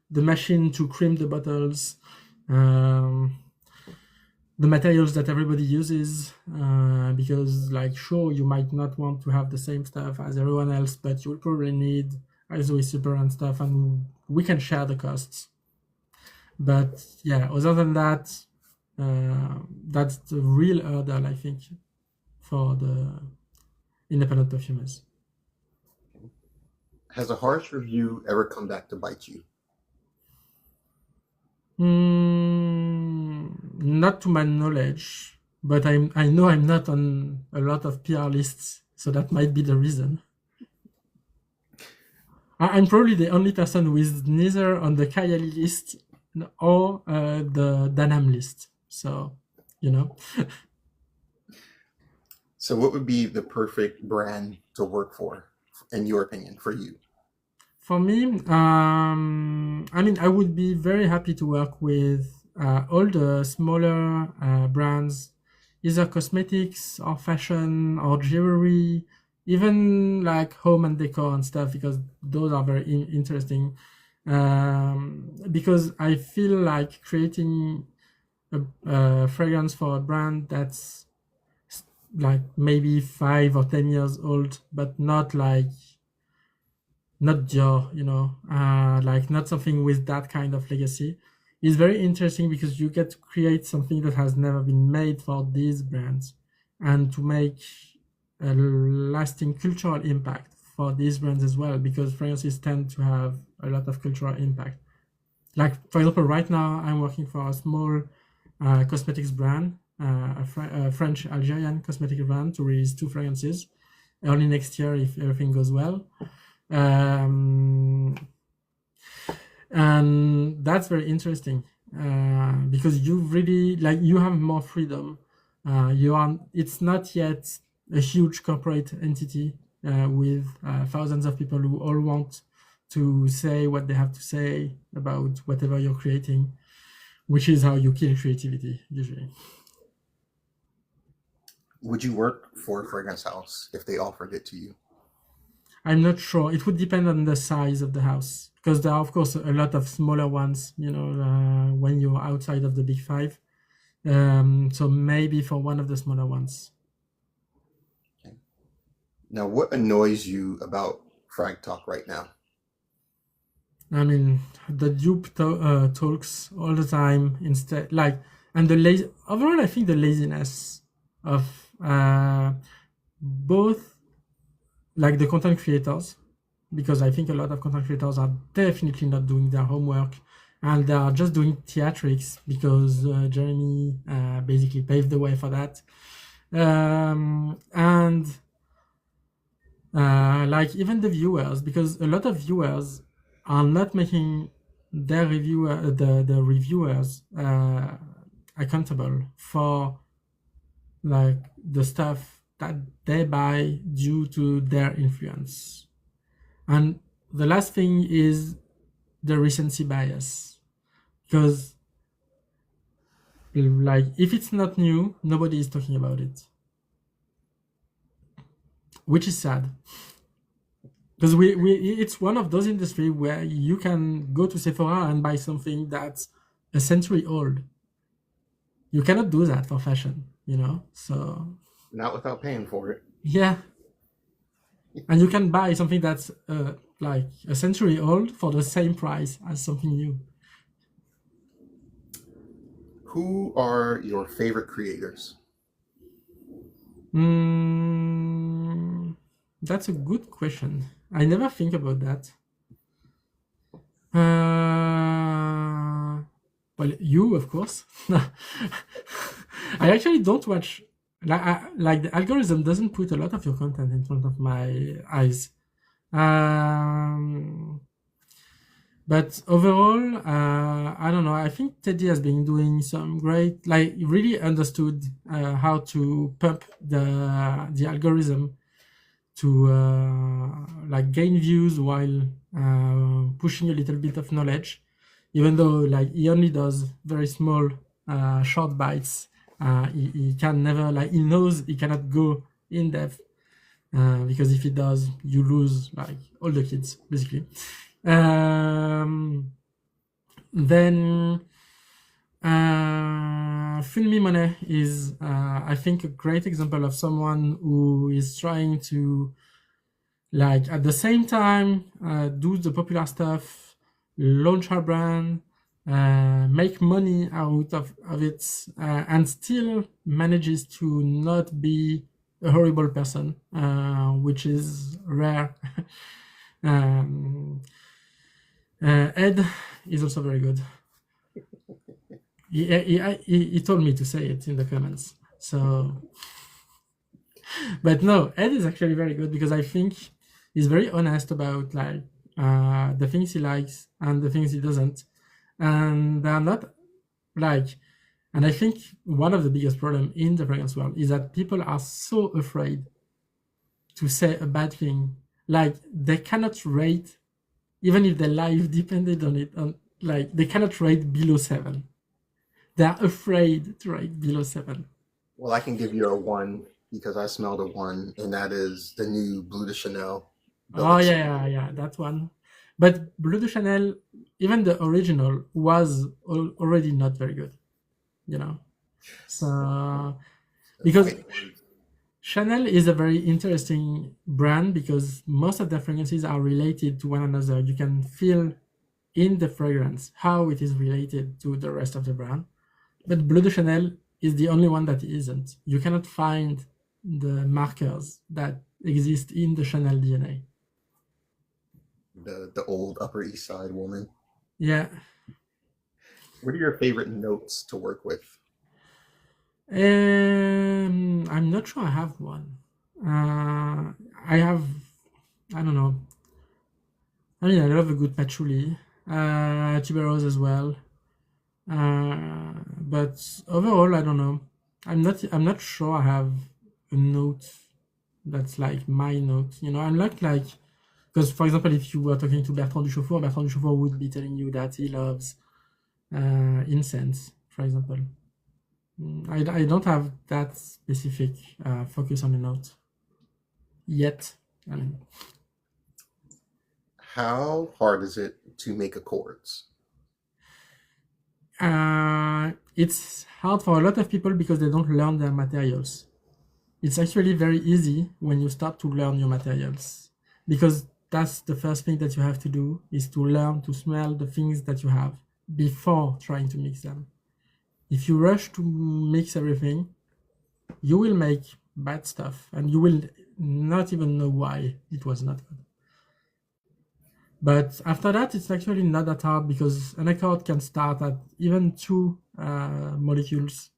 the machine to cream the bottles, um, the materials that everybody uses. Because, like, sure, you might not want to have the same stuff as everyone else, but you'll probably need ISO super and stuff, and we can share the costs. But yeah, other than that, that's the real hurdle, I think, for the independent perfumers. Has a harsh review ever come back to bite you? Not to my knowledge, but I know I'm not on a lot of PR lists, so that might be the reason. I'm probably the only person who is neither on the Kayali list or the Danam list. So, you know. So what would be the perfect brand to work for, in your opinion, for you? For me, I mean, I would be very happy to work with all the smaller brands, either cosmetics or fashion or jewelry, even like home and decor and stuff, because those are very interesting. Because I feel like creating a fragrance for a brand that's like maybe 5 or 10 years old, but not Dior, like not something with that kind of legacy, is very interesting because you get to create something that has never been made for these brands and to make a lasting cultural impact for these brands as well, because fragrances tend to have a lot of cultural impact. Like, for example, right now I'm working for a small cosmetics brand, a French Algerian cosmetic brand, to release 2 fragrances early next year if everything goes well. And that's very interesting because you really you have more freedom. It's not yet a huge corporate entity with thousands of people who all want to say what they have to say about whatever you're creating, which is how you kill creativity usually. Would you work for a fragrance house if they offered it to you? I'm not sure. It would depend on the size of the house, because there are, of course, a lot of smaller ones, when you're outside of the big five. So maybe for one of the smaller ones. Okay. Now, what annoys you about Frag Talk right now? I mean, the dupe talks all the time instead, and overall, I think the laziness of both, like, the content creators, because I think a lot of content creators are definitely not doing their homework and they are just doing theatrics because Jeremy basically paved the way for that. And like, even the viewers, because a lot of viewers are not making their the reviewers accountable for, like, the stuff that they buy due to their influence. And the last thing is the recency bias, because, like, if it's not new, nobody is talking about it, which is sad, because it's one of those industries where you can go to Sephora and buy something that's a century old. You cannot do that for fashion, So Not without paying for it. yeah, and you can buy something that's like a century old for the same price as something new. Who are your favorite creators? Mm, that's a good question. I never think about that. Well, you, of course. I actually don't watch. Like the algorithm doesn't put a lot of your content in front of my eyes. Um, but overall, I don't know. I think Teddy has been doing some great, like, he really understood how to pump the algorithm to like gain views while pushing a little bit of knowledge, even though like he only does very small short bites. He can never, like, he knows he cannot go in depth because if he does, you lose like all the kids basically. Then Filmy Money is, I think, a great example of someone who is trying to, like, at the same time do the popular stuff, launch her brand, make money out of it, and still manages to not be a horrible person, which is rare. Ed is also very good. He told me to say it in the comments. So, but no, Ed is actually very good because I think he's very honest about, like, the things he likes and the things he doesn't, and they're not like. And I think one of the biggest problem in the fragrance world is that people are so afraid to say a bad thing. Like, they cannot rate, even if their life depended on it. Like, they cannot rate below 7. They're afraid to rate below 7. Well, I can give you a 1 because I smelled a 1, and that is the new Bleu de Chanel. Oh yeah, that one. But Bleu de Chanel, even the original, was already not very good. So because Chanel is a very interesting brand because most of the fragrances are related to one another. You can feel in the fragrance how it is related to the rest of the brand. But Bleu de Chanel is the only one that isn't. You cannot find the markers that exist in the Chanel DNA. The old Upper East Side woman. Yeah. What are your favorite notes to work with? I'm not sure I have one. I don't know. I mean, I love a good patchouli, tuberose as well. But overall, I don't know. I'm not sure I have a note that's like my note. I'm not like, because, for example, if you were talking to Bertrand Duchaufour would be telling you that he loves incense, for example. I don't have that specific focus on a note yet. I mean, how hard is it to make accords? It's hard for a lot of people because they don't learn their materials. It's actually very easy when you start to learn your materials, because that's the first thing that you have to do, is to learn to smell the things that you have before trying to mix them. If you rush to mix everything, you will make bad stuff and you will not even know why it was not good. But after that, it's actually not that hard because an accord can start at even 2 molecules,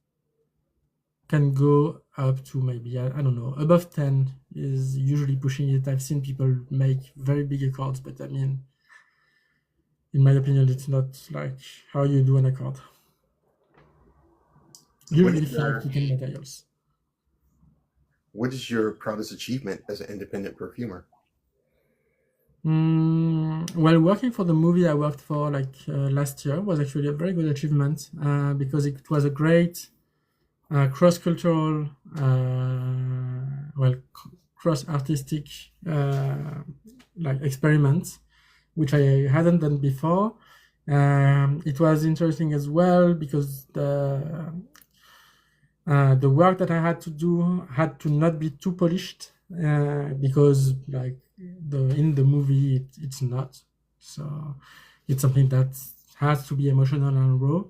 can go up to maybe, I don't know, above 10 is usually pushing it. I've seen people make very big accords, but I mean, in my opinion, it's not like how you do an accord. Usually 5 to 10 materials. What is your proudest achievement as an independent perfumer? Well, working for the movie I worked for like last year was actually a very good achievement because it was a great cross-cultural, cross-artistic like experiment, which I hadn't done before. It was interesting as well because the work that I had to do had to not be too polished, because like in the movie it's not. So it's something that has to be emotional and raw.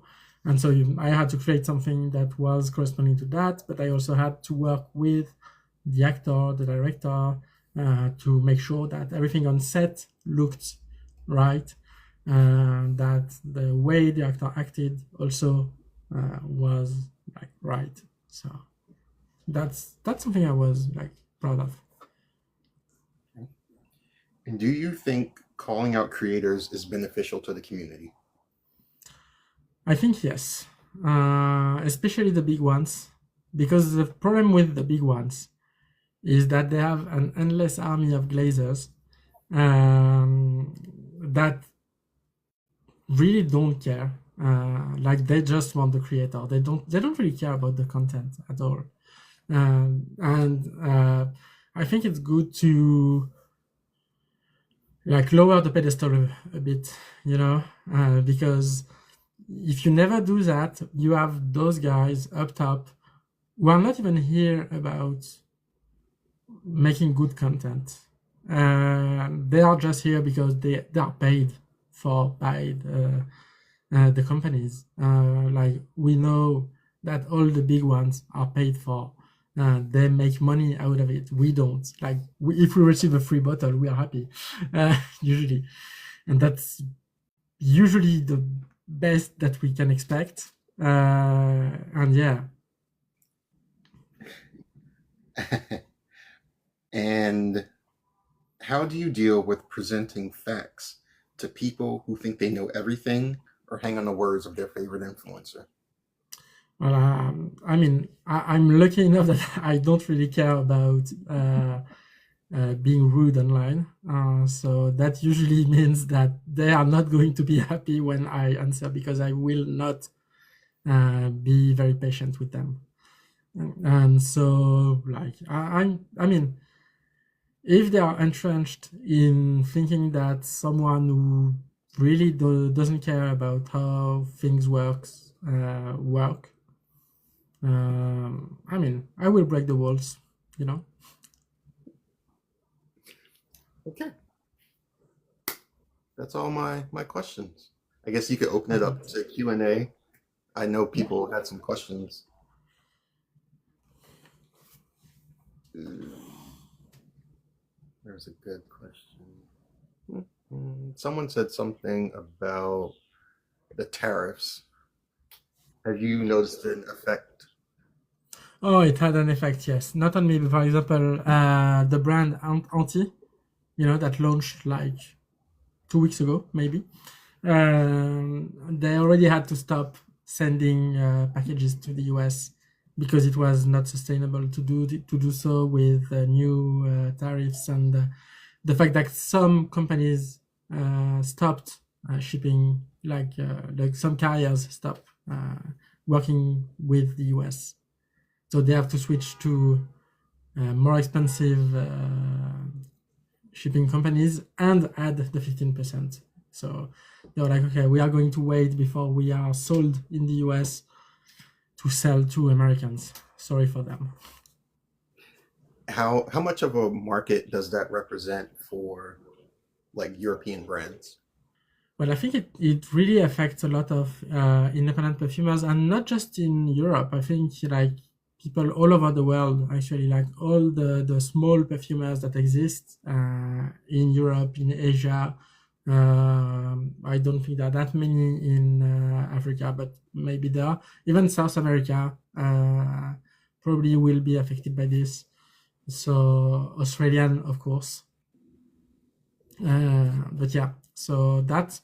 And so I had to create something that was corresponding to that, but I also had to work with the actor, the director, to make sure that everything on set looked right, that the way the actor acted also was like right. So that's something I was like proud of. And do you think calling out creators is beneficial to the community? I think yes, especially the big ones, because the problem with the big ones is that they have an endless army of glazers, that really don't care. Like they just want the creator. They don't really care about the content at all. And I think it's good to like lower the pedestal a bit, because if you never do that, you have those guys up top who are not even here about making good content. They are just here because they are paid for by the companies. Like we know that all the big ones are paid for. They make money out of it. We don't. Like if we receive a free bottle, we are happy, usually, and that's usually the best that we can expect. And yeah, And how do you deal with presenting facts to people who think they know everything or hang on the words of their favorite influencer? well, I mean, I'm lucky enough that I don't really care about being rude online. So that usually means that they are not going to be happy when I answer because I will not be very patient with them. And so, like, I mean, if they are entrenched in thinking that someone who really doesn't care about how things work, I mean, I will break the walls, you know. Okay, that's all my questions. I guess you could open it up to Q&A. I know people had some questions. There's a good question. Someone said something about the tariffs. Have you noticed an effect? Oh, it had an effect, yes. Not on me, but for example, the brand Anti, that launched like 2 weeks ago, maybe. They already had to stop sending packages to the US because it was not sustainable to do so with new tariffs and the fact that some companies stopped shipping, like some carriers stopped working with the US, so they have to switch to more expensive shipping companies and add the 15%. So they were like, okay, we are going to wait before we are sold in the US to sell to Americans. Sorry for them. How much of a market does that represent for like European brands? Well, I think it really affects a lot of independent perfumers, and not just in Europe. I think like people all over the world, actually, like all the small perfumers that exist in Europe, in Asia. I don't think there are that many in Africa, but maybe there are. Even South America probably will be affected by this. So Australian, of course. But yeah, so that's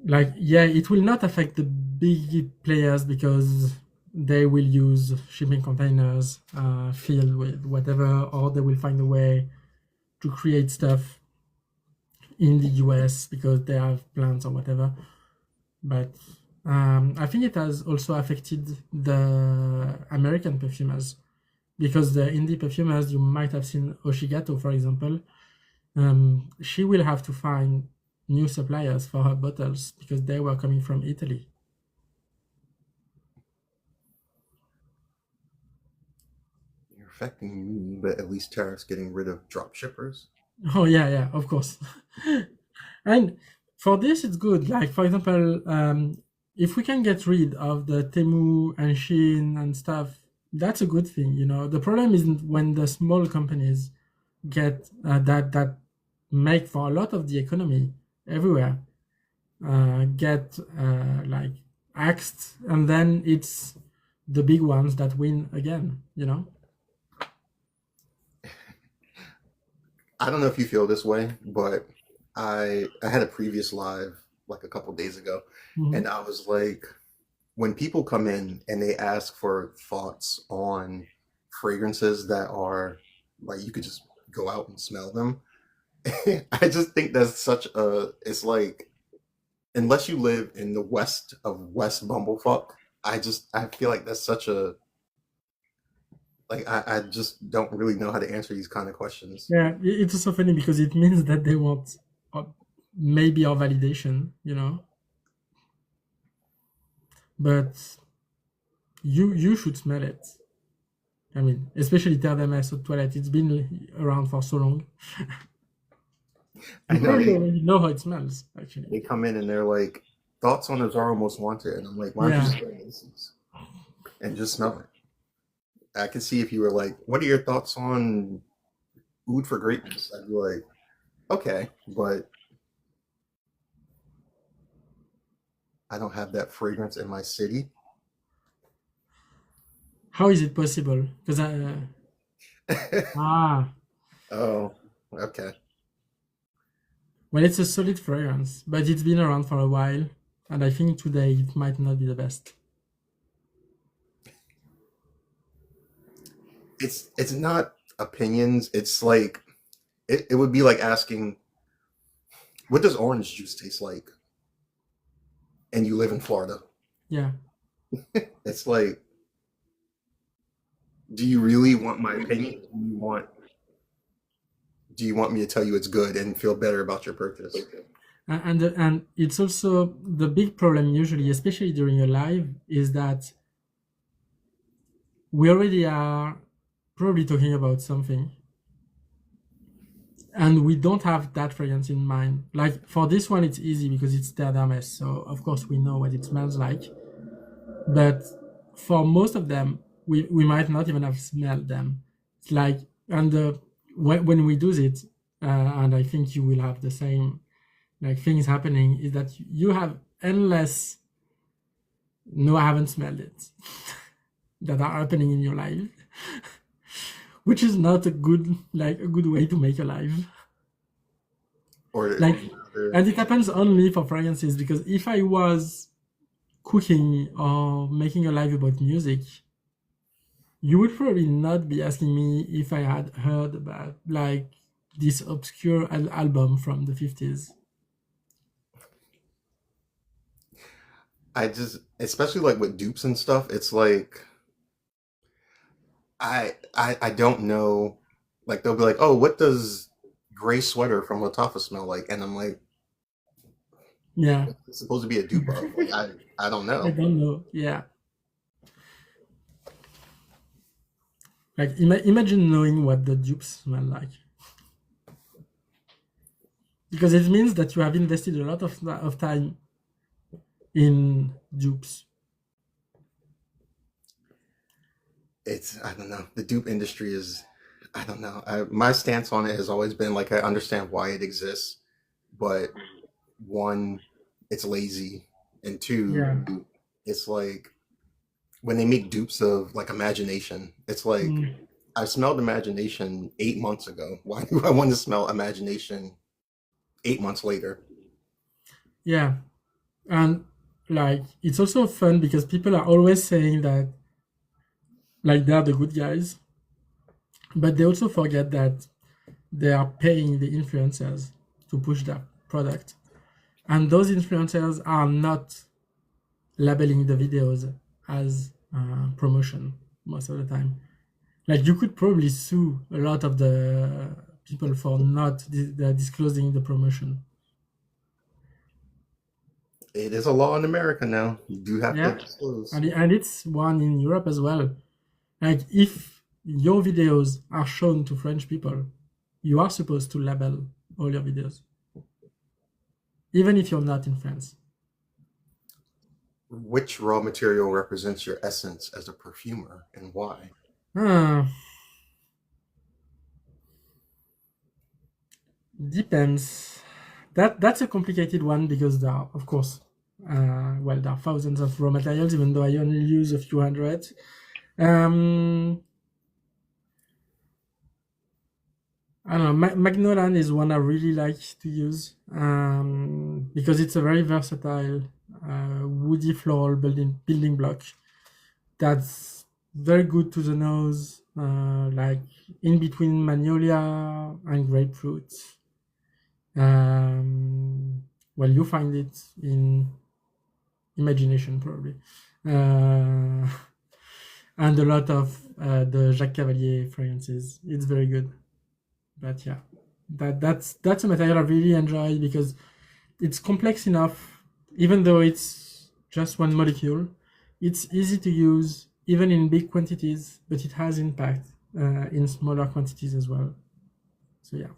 like, yeah, it will not affect the big players because they will use shipping containers filled with whatever, or they will find a way to create stuff in the US because they have plants or whatever. But I think it has also affected the American perfumers because the indie perfumers, you might have seen Oshigato, for example. She will have to find new suppliers for her bottles because they were coming from Italy. You're affecting me, but at least tariffs getting rid of drop shippers. Oh yeah, of course. And for this, it's good. Like for example, if we can get rid of the Temu and Shein and stuff, that's a good thing. The problem isn't when the small companies get that make for a lot of the economy everywhere get like axed, and then it's the big ones that win again. I don't know if you feel this way, but I had a previous live like a couple days ago, Mhm. and I was like, when people come in and they ask for thoughts on fragrances that are like you could just go out and smell them, I just think that's such it's like unless you live in the west of West Bumblefuck, I feel like that's such a like I just don't really know how to answer these kind of questions. Yeah, it's also funny because it means that they want uh, maybe our validation. But you should smell it. I mean, especially Terre d'Hermès or Toilette. It's been around for so long. I You know probably already know how it smells, actually. they come in and they're like thoughts on Azara Most Wanted, and I'm like, why don't you Yeah. just go to Macy's and just smell it? I could see if you were like, what are your thoughts on Food for Greatness? I'd be like, okay, but I don't have that fragrance in my city. How is it possible? Because ah, Oh, okay. well, it's a solid fragrance, but it's been around for a while, and I think today it might not be the best. It's not opinions. It's like it would be like asking, what does orange juice taste like? And you live in Florida. Yeah. It's like, do you really want my opinion? Do you want me to tell you it's good and feel better about your purchase? And it's also the big problem usually, especially during a live, is that we already are probably talking about something, and we don't have that fragrance in mind. Like for this one, it's easy because it's Terre d'Hermès, so of course we know what it smells like. But for most of them, we might not even have smelled them. It's like, and when we do it, and I think you will have the same like things happening, is that you have endless no, I haven't smelled it that are happening in your life, which is not a good way to make a life. Or Like, and it happens only for fragrances, because if I was cooking or making a live about music, you would probably not be asking me if I had heard about like this obscure album from the 50s. I just, especially like with dupes and stuff, it's like I don't know. Like they'll be like, "Oh, what does gray sweater from Latafa smell like?" And I'm like, Yeah, "It's supposed to be a dupe of." Like, I don't I know. don't know. Yeah, like imagine knowing what the dupes smell like, because it means that you have invested a lot of time in dupes. I don't know. The dupe industry is, I don't know. My stance on it has always been like I understand why it exists, but one, it's lazy, and two, Yeah. it's like when they make dupes of like imagination, it's like Mm. I smelled imagination 8 months ago. Why do I want to smell imagination 8 months later? Yeah, and like it's also fun because people are always saying that like they are the good guys, but they also forget that they are paying the influencers to push their product, and those influencers are not labeling the videos as promotion most of the time. Like you could probably sue a lot of the people for not disclosing the promotion. It is a law in America now. You do have to Yeah, disclose. and it's one in Europe as well. Like if your videos are shown to French people, you are supposed to label all your videos, even if you're not in France. Which raw material represents your essence as a perfumer and why? Ah, depends. That's a complicated one because there are, of course, there are thousands of raw materials, even though I only use a few hundred. Um, I don't know. Magnolan is one I really like to use because it's a very versatile woody floral building block that's very good to the nose, like in between magnolia and grapefruit. Well, you find it in imagination probably, and a lot of the Jacques Cavalier fragrances. It's very good. But yeah, that's a material I really enjoy because it's complex enough, even though it's just one molecule. It's easy to use even in big quantities, but it has impact in smaller quantities as well. So yeah.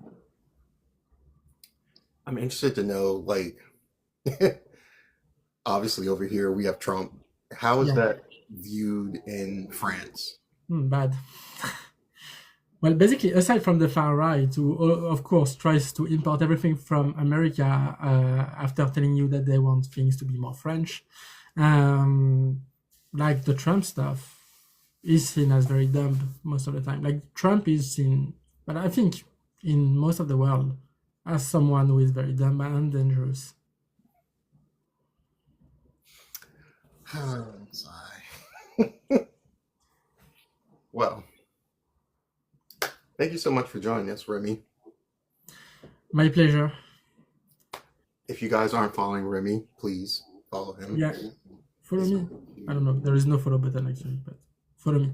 I'm interested to know, like, obviously over here we have Trump. How is Yeah. that viewed in France? Bad. Well, basically, aside from the far right, who of course tries to import everything from America after telling you that they want things to be more French, like the Trump stuff is seen as very dumb most of the time. Like Trump is seen, but I think in most of the world, as someone who is very dumb and dangerous. Sigh. Well, thank you so much for joining us, Remy. My pleasure. If you guys aren't following Remy, please follow him. Yeah, follow me. I don't know. There is no follow button actually, but follow me.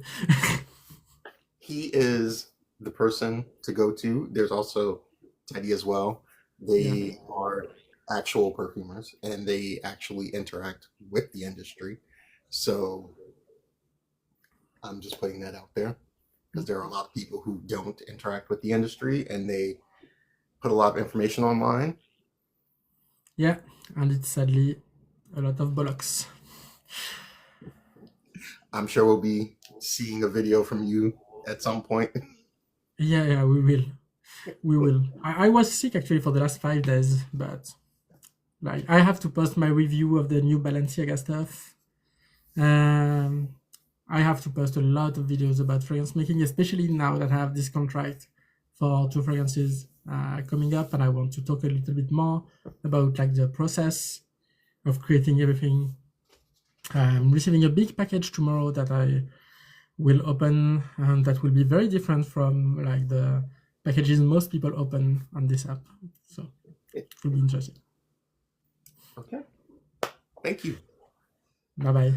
He is the person to go to. There's also Teddy as well. They are actual perfumers and they actually interact with the industry. So I'm just putting that out there because there are a lot of people who don't interact with the industry and they put a lot of information online. Yeah, and it's sadly a lot of bollocks. I'm sure we'll be seeing a video from you at some point. Yeah, we will. We will. I was sick actually for the last 5 days, but like I have to post my review of the new Balenciaga stuff. I have to post a lot of videos about fragrance making, especially now that I have this contract for 2 fragrances coming up, and I want to talk a little bit more about like the process of creating everything. I'm receiving a big package tomorrow that I will open, and that will be very different from like the packages most people open on this app. So it will be interesting. Okay. Thank you. Bye bye.